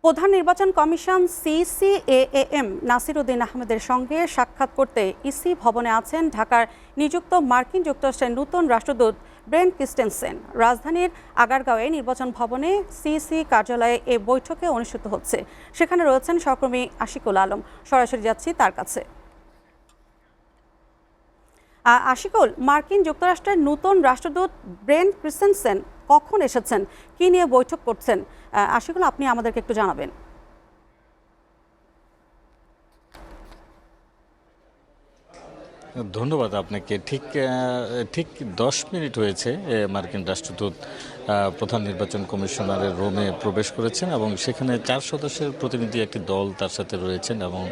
প্রধান নির্বাচন কমিশন সিসিএএম নাসির উদ্দিন আহমেদের সঙ্গে সাক্ষাৎ করতে ইসি ভবনে আছেন ঢাকার নিযুক্ত মার্কিন যুক্তরাষ্ট্রের নতুন রাষ্ট্রদূত ব্রেন্ট ক্রিস্টেনসেন। রাজধানীর আগারগাঁওয়ে নির্বাচন ভবনে সিইসি কার্যালয়ে এ বৈঠকে অনুষ্ঠিত হচ্ছে। সেখানে রয়েছেন সহকর্মী আশিকুল আলম। সরাসরি যাচ্ছি তার কাছে। আশিকুল, মার্কিন যুক্তরাষ্ট্রের নতুন রাষ্ট্রদূত ব্রেন্ট ক্রিস্টেনসেন কখন এসেছেন, কি নিয়ে বৈঠক করছেন? আশিকুল, আপনি আমাদেরকে একটু জানাবেন। ধন্যবাদ আপনাকে। ঠিক 10 মিনিট হয়েছে মার্কিন রাষ্ট্রদূত প্রধান নির্বাচন কমিশনারের রোমে প্রবেশ করেছেন এবং সেখানে 4 সদস্যের প্রতিনিধি একটি দল তার সাথে রয়েছেন এবং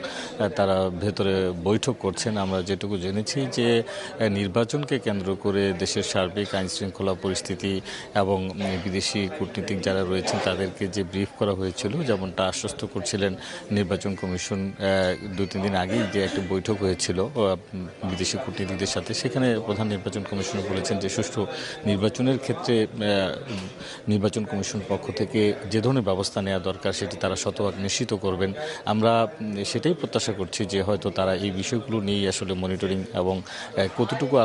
তারা ভেতরে বৈঠক করছেন। আমরা যেটুকু জেনেছি যে নির্বাচনকে কেন্দ্র করে দেশের সার্বিক আইন শৃঙ্খলা পরিস্থিতি এবং বিদেশি কূটনীতিক যারা রয়েছেন তাদেরকে যে ব্রিফ করা হয়েছিল, যেমনটা আশ্বস্ত করছিলেন নির্বাচন কমিশন 2-3 দিন আগেই যে একটা বৈঠক হয়েছিল বিদেশি কূটনীতিকদের সাথে, সেখানে প্রধান নির্বাচন কমিশনার বলেছেন যে সুষ্ঠু নির্বাচনের ক্ষেত্রে নির্বাচন কমিশন পক্ষ থেকে যে ধরনের ব্যবস্থা নেওয়া দরকার সেটি তারা শতভাগ নিশ্চিত করবেন। আমরা সেটাই প্রত্যাশা করছি যে হয়তো তারা এই বিষয়গুলো নিয়েই আসলে মনিটরিং এবং কতটুকু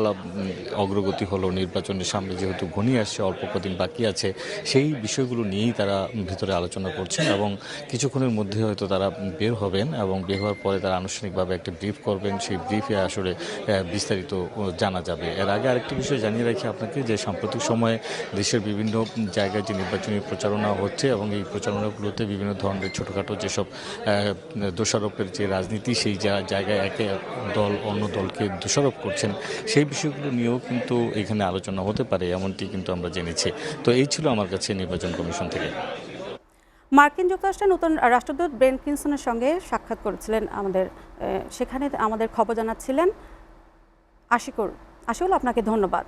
অগ্রগতি হলো নির্বাচনের সামনে যেহেতু ঘনিয়ে আসছে, অল্প কদিন বাকি আছে, সেই বিষয়গুলো নিয়েই তারা ভিতরে আলোচনা করছেন এবং কিছুক্ষণের মধ্যে হয়তো তারা বের হবেন এবং বের হওয়ার পরে তারা আনুষ্ঠানিকভাবে একটা ব্রিফ করবেন। সেই ব্রিফে আসলে বিস্তারিত জানা যাবে। এর আগে আরেকটি বিষয় জানিয়ে রাখি আপনাকে যে সাম্প্রতিক সময়ে দেশের বিভিন্ন জায়গায় যে নির্বাচনী প্রচারণা হচ্ছে এবং এই প্রচারণাগুলোতে বিভিন্ন ধরনের ছোটোখাটো যেসব দোষারোপের যে রাজনীতি, সেই জায়গায় একে দল অন্য দলকে দোষারোপ করছেন, সেই বিষয়গুলো নিয়েও কিন্তু এখানে আলোচনা হতে পারে, এমনটি কিন্তু আমরা জেনেছি। তো এই ছিল আমার কাছে নির্বাচন কমিশন থেকে। মার্কিন যুক্তরাষ্ট্রের নতুন রাষ্ট্রদূত ব্রেন্ট ক্রিস্টেনসেনের সঙ্গে সাক্ষাৎ করেছিলেন সেখানে আমাদের খবর জানাচ্ছিলেন আশিকুল। আপনাকে ধন্যবাদ।